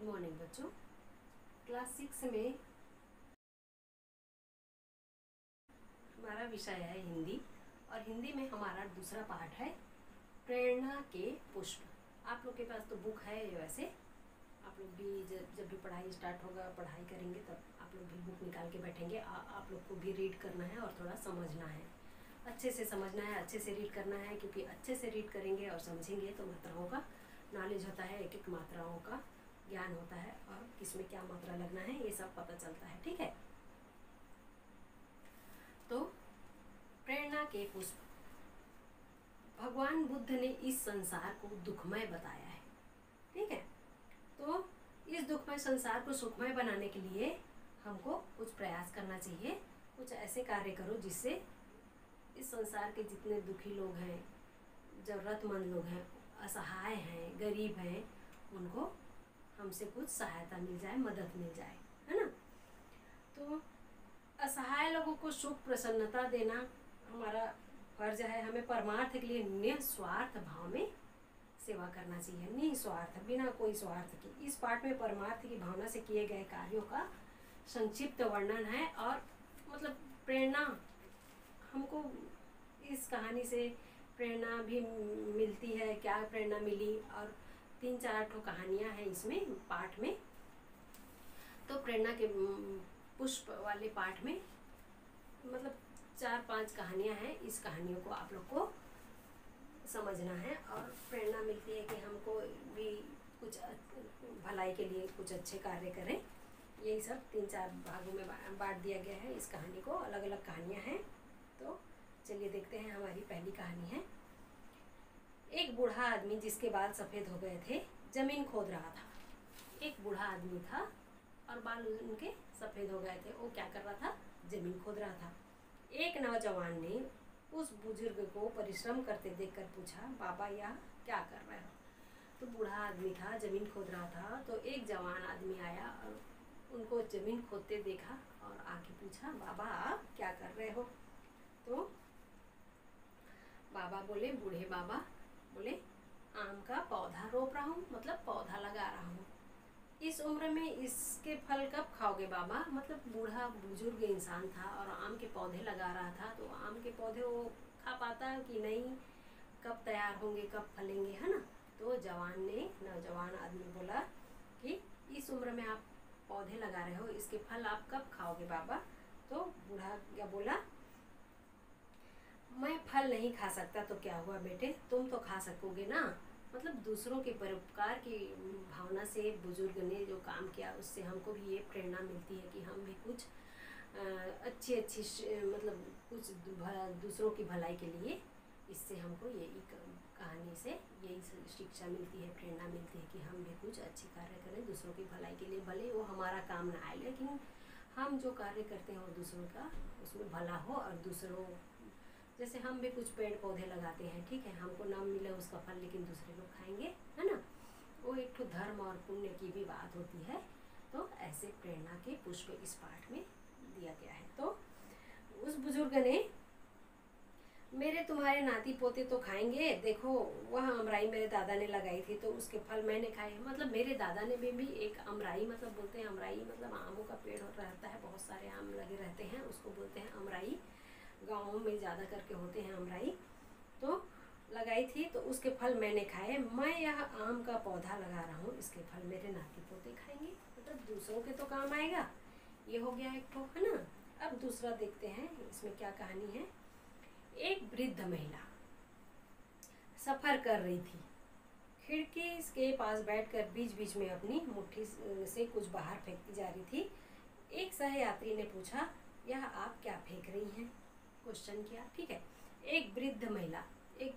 Morning बच्चों। Class 6 में हमारा विषय है हिंदी, और हिंदी में हमारा दूसरा पार्ट है प्रेरणा के पुष्प। आप लोग के पास तो बुक है, वैसे आप लोग भी जब भी पढ़ाई स्टार्ट होगा, पढ़ाई करेंगे, तब आप लोग भी बुक निकाल के बैठेंगे। आप लोग को भी रीड करना है और थोड़ा समझना है, अच्छे से समझना है, अच्छे से रीड करना है, क्योंकि अच्छे से रीड करेंगे और समझेंगे तो मात्राओं का नॉलेज होता है, एक एक मात्राओं का ज्ञान होता है, और किसमें क्या मात्रा लगना है ये सब पता चलता है। ठीक है, तो प्रेरणा के पुष्प। भगवान बुद्ध ने इस संसार को दुखमय बताया है। ठीक है, तो इस दुखमय संसार को सुखमय बनाने के लिए हमको कुछ प्रयास करना चाहिए। कुछ ऐसे कार्य करो जिससे इस संसार के जितने दुखी लोग हैं, ज़रूरतमंद लोग हैं, असहाय हैं, गरीब हैं, उनको हमसे कुछ सहायता मिल जाए, मदद मिल जाए, है ना। तो असहाय लोगों को सुख प्रसन्नता देना हमारा फर्ज है। हमें परमार्थ के लिए निस्वार्थ भाव में सेवा करना चाहिए, निस्वार्थ, बिना कोई स्वार्थ की। इस पाठ में परमार्थ की भावना से किए गए कार्यों का संक्षिप्त वर्णन है, और मतलब प्रेरणा हमको इस कहानी से प्रेरणा भी मिलती है। क्या प्रेरणा मिली, और 3-4 ठो कहानियाँ हैं इसमें पाठ में। तो प्रेरणा के पुष्प वाले पाठ में मतलब 4-5 कहानियाँ हैं। इस कहानियों को आप लोग को समझना है, और प्रेरणा मिलती है कि हमको भी कुछ भलाई के लिए कुछ अच्छे कार्य करें। यही सब 3-4 भागों में बांट दिया गया है इस कहानी को, अलग अलग कहानियाँ हैं। तो चलिए देखते हैं। हमारी पहली कहानी है। एक बूढ़ा आदमी जिसके बाल सफ़ेद हो गए थे, जमीन खोद रहा था। एक बूढ़ा आदमी था और बाल उनके सफ़ेद हो गए थे। वो क्या कर रहा था? जमीन खोद रहा था। एक नौजवान ने उस बुजुर्ग को परिश्रम करते देखकर पूछा, बाबा यह क्या कर रहे हो? तो बूढ़ा आदमी था, जमीन खोद रहा था, तो एक जवान आदमी आया और उनको जमीन खोदते देखा और आके पूछा, बाबा आप क्या कर रहे हो? तो बाबा बोले, बूढ़े बाबा बोले, आम का पौधा रोप रहा हूँ, मतलब पौधा लगा रहा हूँ। इस उम्र में इसके फल कब खाओगे बाबा? मतलब बूढ़ा बुजुर्ग इंसान था और आम के पौधे लगा रहा था, तो आम के पौधे वो खा पाता कि नहीं, कब तैयार होंगे, कब फलेंगे, है ना। तो नौजवान आदमी बोला कि इस उम्र में आप पौधे लगा रहे हो, इसके फल आप कब खाओगे बाबा? तो बूढ़ा क्या बोला, मैं फल नहीं खा सकता तो क्या हुआ बेटे, तुम तो खा सकोगे ना। मतलब दूसरों के परोपकार की भावना से बुजुर्ग ने जो काम किया, उससे हमको भी ये प्रेरणा मिलती है कि हम भी कुछ अच्छी मतलब कुछ दूसरों की भलाई के लिए, इससे हमको यही कहानी से यही शिक्षा मिलती है, प्रेरणा मिलती है कि हम भी कुछ अच्छे कार्य करें दूसरों की भलाई के लिए। भले वो हमारा काम ना आए, लेकिन हम जो कार्य करते हैं वो दूसरों का उसमें भला हो, और दूसरों जैसे हम भी कुछ पेड़ पौधे लगाते हैं, ठीक है, हमको ना मिले उसका फल, लेकिन दूसरे लोग खाएंगे, है ना। वो एक तो धर्म और पुण्य की भी बात होती है। तो ऐसे प्रेरणा के पुष्प इस पाठ में दिया गया है। तो उस बुजुर्ग ने, मेरे तुम्हारे नाती पोते तो खाएंगे, देखो वह अमराई मेरे दादा ने लगाई थी तो उसके फल मैंने खाए। मतलब मेरे दादा ने भी एक अमराई, मतलब बोलते हैं अमराई, मतलब आमों का पेड़ रहता है, बहुत सारे आम लगे रहते हैं, उसको बोलते हैं अमराई। गाँवों में ज़्यादा करके होते हैं अमराई। तो लगाई थी तो उसके फल मैंने खाए। मैं यह आम का पौधा लगा रहा हूँ, इसके फल मेरे नाती पोते खाएंगे, मतलब दूसरों के तो काम आएगा। ये हो गया एक तो, है ना। अब दूसरा देखते हैं इसमें क्या कहानी है। एक वृद्ध महिला सफ़र कर रही थी। खिड़की के पास बैठकर बीच बीच में अपनी मुट्ठी से कुछ बाहर फेंकती जा रही थी। एक सहयात्री ने पूछा, यह आप क्या फेंक रही हैं? क्वेश्चन किया, ठीक है। एक वृद्ध महिला, एक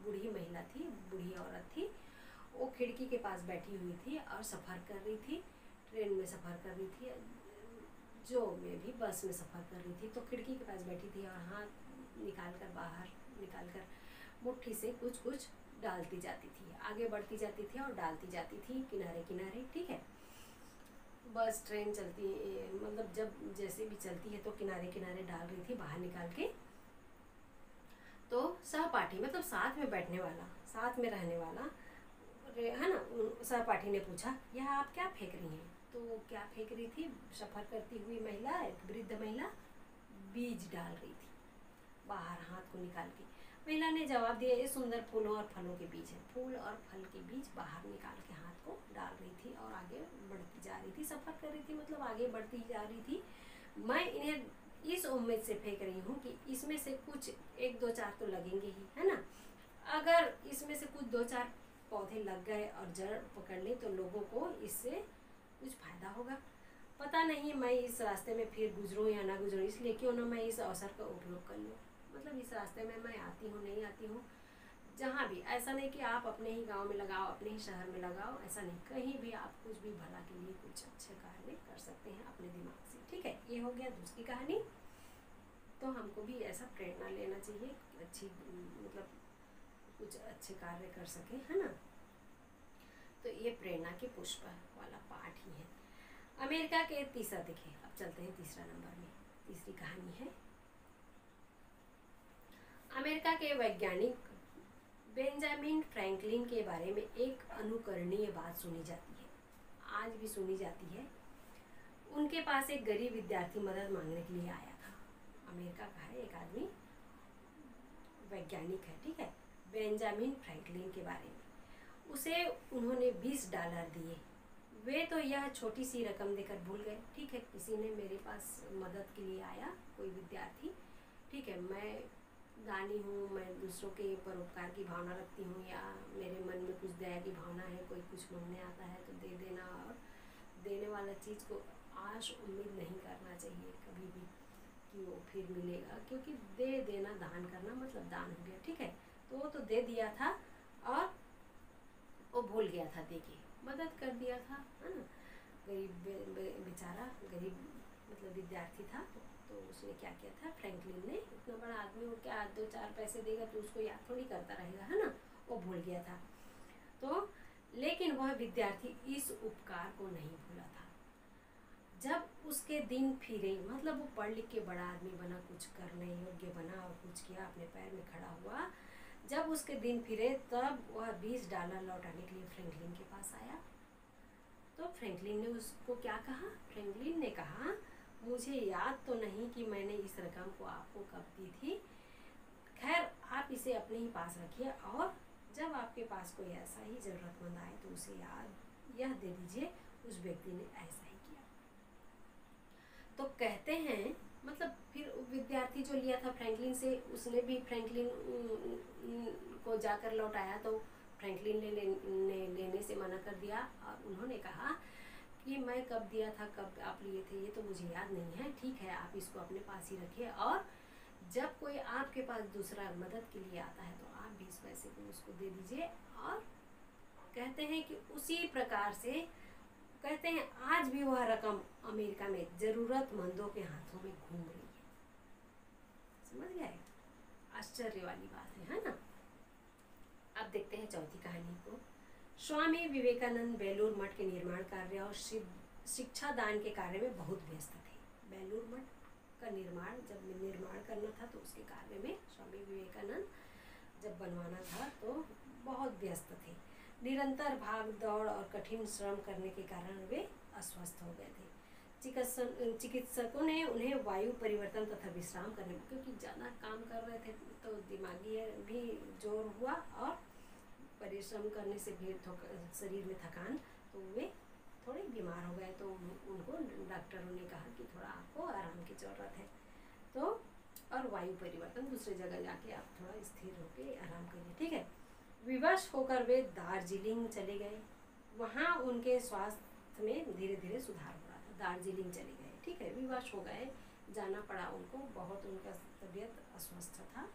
बूढ़ी महिला थी, बूढ़ी औरत थी, वो खिड़की के पास बैठी हुई थी और सफ़र कर रही थी। ट्रेन में सफ़र कर रही थी, जो में भी बस में सफ़र कर रही थी, तो खिड़की के पास बैठी थी और हाथ बाहर निकाल कर मुट्ठी से कुछ कुछ डालती जाती थी, आगे बढ़ती जाती थी और डालती जाती थी किनारे किनारे, ठीक है। बस ट्रेन चलती, मतलब जब जैसे भी चलती है तो किनारे किनारे डाल रही थी बाहर निकाल के। तो सहपाठी, मतलब साथ में बैठने वाला, साथ में रहने वाला, है ना, सहपाठी ने पूछा, यह आप क्या फेंक रही हैं? तो वो क्या फेंक रही थी? सफ़र करती हुई महिला, एक वृद्ध महिला बीज डाल रही थी बाहर हाथ को निकाल के। महिला ने जवाब दिया, ये सुंदर फूलों और फलों के बीज है। फूल और फल के बीज बाहर निकाल के हाथ को डाल रही थी और आगे बढ़ती जा रही थी, सफ़र कर रही थी, मतलब आगे बढ़ती जा रही थी। मैं इन्हें इस उम्मीद से फेंक रही हूँ कि इसमें से कुछ 1-2-4 तो लगेंगे ही, है ना। अगर इसमें से कुछ 2-4 पौधे लग गए और जड़ पकड़ ली तो लोगों को इससे कुछ फ़ायदा होगा। पता नहीं मैं इस रास्ते में फिर गुजरूँ या ना गुजरूँ, इसलिए क्यों ना मैं इस अवसर का उपयोग कर लूँ। मतलब इस रास्ते में मैं आती हूँ नहीं आती हूँ, जहाँ भी, ऐसा नहीं कि आप अपने ही गांव में लगाओ, अपने ही शहर में लगाओ, ऐसा नहीं, कहीं भी आप कुछ भी भला के लिए कुछ अच्छे कार्य कर सकते हैं अपने दिमाग से। ठीक है, ये हो गया दूसरी कहानी। तो हमको भी ऐसा प्रेरणा लेना चाहिए, अच्छी मतलब कुछ अच्छे कार्य कर सके, है ना। तो ये प्रेरणा के पुष्प वाला पाठ ही है। अमेरिका के तीसरा देखिए, अब चलते हैं तीसरा नंबर में। तीसरी कहानी है, अमेरिका के वैज्ञानिक बेंजामिन फ्रैंकलिन के बारे में एक अनुकरणीय बात सुनी जाती है, आज भी सुनी जाती है। उनके पास एक गरीब विद्यार्थी मदद मांगने के लिए आया था। अमेरिका का है एक आदमी, वैज्ञानिक है, ठीक है, बेंजामिन फ्रैंकलिन के बारे में। उसे उन्होंने $20 दिए। वे तो यह छोटी सी रकम देकर भूल गए। ठीक है, किसी ने मेरे पास मदद के लिए आया, कोई विद्यार्थी, ठीक है, मैं दानी हूँ, मैं दूसरों के परोपकार की भावना रखती हूँ, या मेरे मन में कुछ दया की भावना है, कोई कुछ मांगने आता है तो दे देना। और देने वाला चीज़ को आश उम्मीद नहीं करना चाहिए कभी भी कि वो फिर मिलेगा, क्योंकि दे देना, दान करना मतलब दान हो गया। ठीक है, तो वो तो दे दिया था और वो भूल गया था, देखिए मदद कर दिया था, है ना। गरीब बेचारा, गरीब मतलब विद्यार्थी था, तो उसने क्या किया था, फ्रैंकलिन ने, इतना बड़ा आदमी वो क्या 2-4 पैसे देगा तो उसको याद थोड़ी करता रहेगा, है ना, वो भूल गया था। तो लेकिन वह विद्यार्थी इस उपकार को नहीं भूला था। जब उसके दिन फिरे, मतलब वो पढ़ लिख के बड़ा आदमी बना, कुछ करने योग्य बना और कुछ किया, अपने पैर में खड़ा हुआ, जब उसके दिन फिरे तब वह $20 लौटाने के लिए फ्रैंकलिन के पास आया। तो फ्रैंकलिन ने उसको क्या कहा, फ्रैंकलिन ने कहा, मुझे याद तो नहीं कि मैंने इस रकम को आपको कब दी थी, खैर आप इसे अपने ही पास रखिए और जब आपके पास कोई ऐसा ही ज़रूरतमंद आए तो उसे याद यह दे दीजिए। उस व्यक्ति ने ऐसा ही किया। तो कहते हैं, मतलब फिर विद्यार्थी जो लिया था फ्रैंकलिन से, उसने भी फ्रैंकलिन को जाकर लौटाया, तो फ्रैंकलिन ने लेने से मना कर दिया और उन्होंने कहा कि मैं कब दिया था, कब आप लिए थे, ये तो मुझे याद नहीं है, ठीक है आप इसको अपने पास ही रखिए, और जब कोई आपके पास दूसरा मदद के लिए आता है तो आप भी इस पैसे को उसको दे दीजिए। और कहते हैं कि उसी प्रकार से, कहते हैं आज भी वह रकम अमेरिका में ज़रूरतमंदों के हाथों में घूम रही है। समझ गए, आश्चर्य वाली बात है ना। अब देखते हैं चौथी कहानी को। स्वामी विवेकानंद बेलूर मठ के निर्माण कार्य और शिक्षा दान के कार्य में बहुत व्यस्त थे। बेलूर मठ का निर्माण जब निर्माण करना था तो उसके कार्य में स्वामी विवेकानंद जब बनवाना था तो बहुत व्यस्त थे। निरंतर भाग दौड़ और कठिन श्रम करने के कारण वे अस्वस्थ हो गए थे। चिकित्सकों ने उन्हें वायु परिवर्तन तथा विश्राम करने, क्योंकि ज़्यादा काम कर रहे थे तो दिमागी भी जोर हुआ और परिश्रम करने से भी शरीर में थकान, तो वे थोड़े बीमार हो गए। तो उनको डॉक्टरों ने कहा कि थोड़ा आपको आराम की ज़रूरत है, तो और वायु परिवर्तन, दूसरी जगह जाके आप थोड़ा स्थिर होकर आराम करिए, ठीक है। विवश होकर वे दार्जिलिंग चले गए। वहाँ उनके स्वास्थ्य में धीरे धीरे सुधार हो रहा था। दार्जिलिंग चले गए, ठीक है, विवश हो गए, जाना पड़ा उनको, बहुत उनका तबीयत अस्वस्थ था।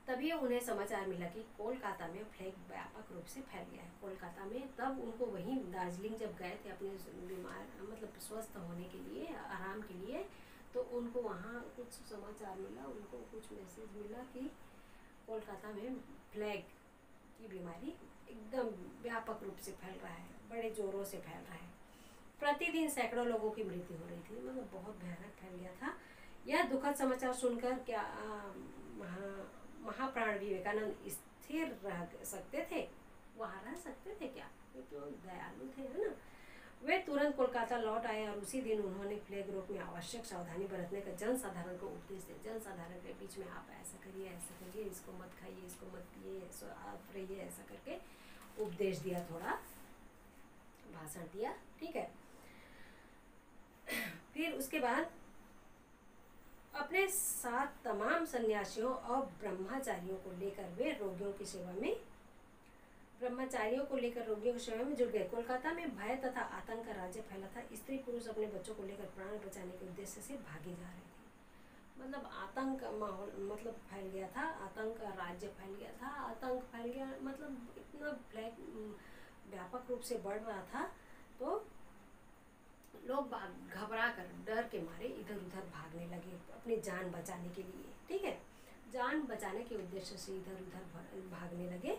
तभी उन्हें समाचार मिला कि कोलकाता में प्लेग व्यापक रूप से फैल गया है। कोलकाता में, तब उनको वहीं दार्जिलिंग जब गए थे अपने बीमार मतलब स्वस्थ होने के लिए, आराम के लिए, तो उनको वहाँ कुछ समाचार मिला, उनको कुछ मैसेज मिला कि कोलकाता में प्लेग की बीमारी एकदम व्यापक रूप से फैल रहा है, बड़े जोरों से फैल रहा है। प्रतिदिन सैकड़ों लोगों की मृत्यु हो रही थी, मतलब बहुत भयानक फैल गया था। यह दुखद समाचार सुनकर क्या महाप्राण विवेकानंद स्थिर रह सकते थे? वहाँ रह सकते थे क्या? वे तो दयालु थे, है ना। वे तुरंत कोलकाता लौट आए और उसी दिन उन्होंने प्लेग रोग में आवश्यक सावधानी बरतने का जनसाधारण को उपदेश दिया। जनसाधारण के बीच में आप ऐसा करिए, इसको मत खाइए, इसको मत पिए, आप रहिए, ऐसा करके उपदेश दिया, थोड़ा भाषण दिया, ठीक है। फिर उसके बाद अपने साथ तमाम सन्यासियों और ब्रह्मचारियों को लेकर वे रोगियों की सेवा में जुट गए। कोलकाता में भय तथा आतंक का राज्य फैला था। स्त्री पुरुष अपने बच्चों को लेकर प्राण बचाने के उद्देश्य से भागे जा रहे थे। मतलब आतंक का माहौल मतलब फैल गया था, आतंक का राज्य फैल गया था, आतंक फैल गया मतलब इतना व्यापक रूप से बढ़ रहा था। तो लोग घबरा कर, डर के मारे इधर उधर भागने लगे अपनी जान बचाने के लिए, ठीक है। जान बचाने के उद्देश्य से इधर उधर भागने लगे।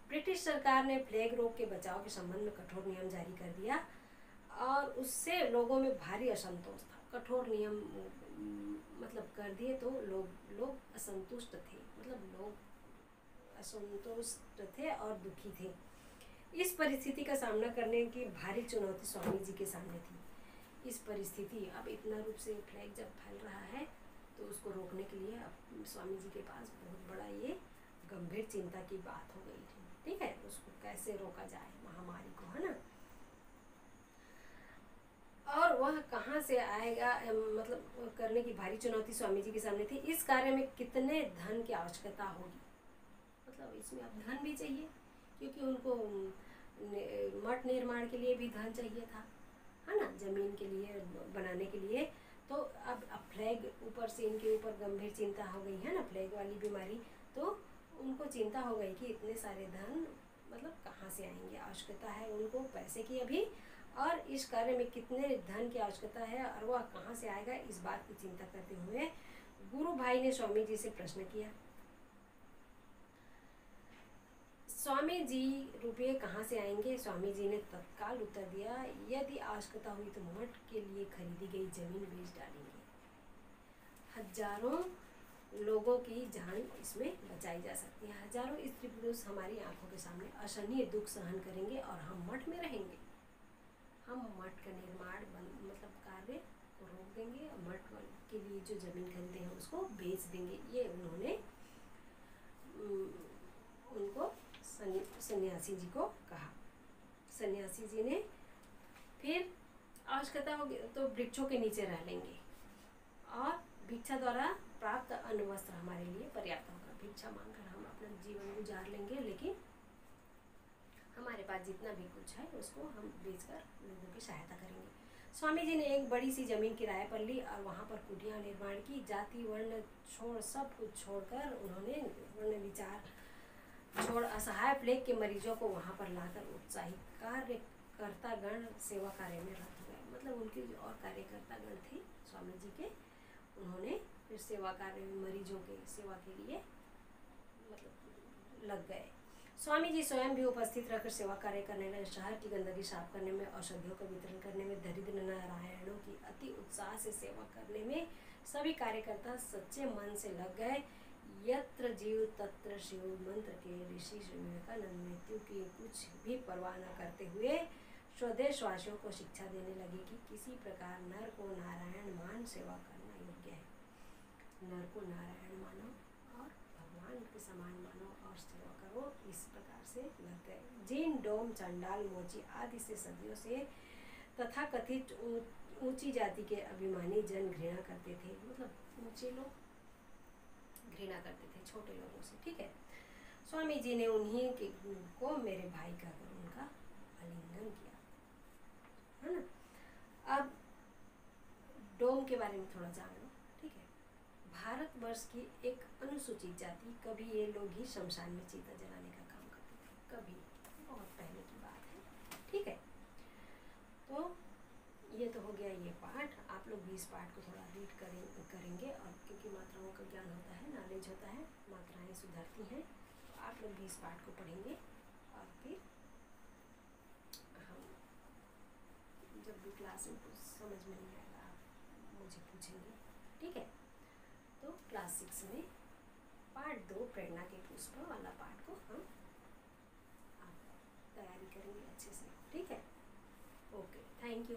ब्रिटिश सरकार ने प्लेग रोग के बचाव के संबंध में कठोर नियम जारी कर दिया और उससे लोगों में भारी असंतोष था। कठोर नियम मतलब कर दिए तो लोग असंतुष्ट थे, मतलब लोग असंतुष्ट थे और दुखी थे। इस परिस्थिति का सामना करने की भारी चुनौती स्वामी जी के सामने थी। इस परिस्थिति, अब इतना रूप से प्लेग जब फैल रहा है तो उसको रोकने के लिए अब स्वामी जी के पास बहुत बड़ा ये गंभीर चिंता की बात हो गई थी, ठीक है। उसको कैसे रोका जाए महामारी को, है ना। और वह कहाँ से आएगा, मतलब करने की भारी चुनौती स्वामी जी के सामने थी। इस कार्य में कितने धन की आवश्यकता होगी, मतलब इसमें अब धन भी चाहिए क्योंकि उनको मठ निर्माण के लिए भी धन चाहिए था, है ना, जमीन के लिए बनाने के लिए। तो अब प्लेग ऊपर से इनके ऊपर गंभीर चिंता हो गई, है ना, प्लेग वाली बीमारी। तो उनको चिंता हो गई कि इतने सारे धन मतलब कहाँ से आएंगे, आवश्यकता है उनको पैसे की अभी, और इस कार्य में कितने धन की आवश्यकता है और वह कहाँ से आएगा, इस बात की चिंता करते हुए गुरु भाई ने स्वामी जी से प्रश्न किया। स्वामी जी, रुपये कहाँ से आएंगे? स्वामी जी ने तत्काल उत्तर दिया, यदि आवश्यकता हुई तो मठ के लिए खरीदी गई जमीन बेच डालेंगे। हजारों लोगों की जान इसमें बचाई जा सकती है। हजारों स्त्री पुरुष हमारी आंखों के सामने असहनीय दुख सहन करेंगे और हम मठ में रहेंगे। हम मठ का निर्माण मतलब कार्य को रोक देंगे और मठ के लिए जो जमीन खरीदे हैं उसको बेच देंगे। ये उन्होंने उनको सन्यासी जी को कहा। सन्यासी जी ने फिर आवश्यकता होगी तो वृक्षों के नीचे रह लेंगे और भिक्षा द्वारा प्राप्त अन्न वस्त्र हमारे लिए पर्याप्त होगा। भिक्षा मांगकर हम अपना जीवन गुजार लेंगे, लेकिन हमारे पास जितना भी कुछ है उसको हम बेचकर लोगों की सहायता करेंगे। स्वामी जी ने एक बड़ी सी जमीन किराए पर ली और वहाँ पर कुटिया निर्माण की। जाति वर्ण छोड़ सब कुछ छोड़कर उन्होंने वर्ण विचार छोड़ असहाय प्लेग के मरीजों को वहाँ पर लाकर उत्साहित कार्यकर्तागण सेवा कार्य में रत गए। मतलब उनके जो और कार्यकर्तागण थे स्वामी जी के, उन्होंने फिर सेवा कार्य में मरीजों के सेवा के लिए मतलब लग गए। स्वामी जी स्वयं भी उपस्थित रहकर सेवा कार्य करने लगे। शहर की गंदगी साफ करने में, औषधियों का वितरण करने में, दरिद्र नारायणों की अति उत्साह से सेवा करने में सभी कार्यकर्ता सच्चे मन से लग गए। यत्र जीव तत्र शिव मंत्र के ऋषि श्री विवेकानंद मृत्यु की कुछ भी परवाह न करते हुए स्वदेशवासियों को शिक्षा देने लगे कि किसी प्रकार नर को नारायण मान सेवा करना योग्य है। नर को नारायण मानो और भगवान के समान मानो और सेवा करो। इस प्रकार से लग गए। जीन डोम चंडाल मोची आदि से सदियों से तथा कथित ऊंची जाति के अभिमानी जन घृणा करते थे। मतलब ऊंचे लोग घृणा करते थे छोटे लोगों से, ठीक है। स्वामी जी ने उन्हीं के को मेरे भाई का कर उनका आलिंगन किया, है ना। अब डोम के बारे में थोड़ा जान लो, ठीक है। भारतवर्ष की एक अनुसूचित जाति, कभी ये लोग ही शमशान में चीता जलाने का काम करते थे, कभी, बहुत पहले की बात है, ठीक है। तो ये तो हो गया ये पार्ट। आप लोग भी इस पार्ट को थोड़ा रीड करेंगे और क्योंकि मात्राओं का ज्ञान होता है, नॉलेज होता है, मात्राएं सुधरती हैं, तो आप लोग भी इस पार्ट को पढ़ेंगे और फिर हम जब भी क्लास में कुछ समझ में नहीं आएगा आप मुझे पूछेंगे, ठीक है। तो क्लास 6 में पार्ट 2 प्रेरणा के पुष्प वाला पार्ट को हम करेंगे अच्छे से, ठीक है। Okay, thank you.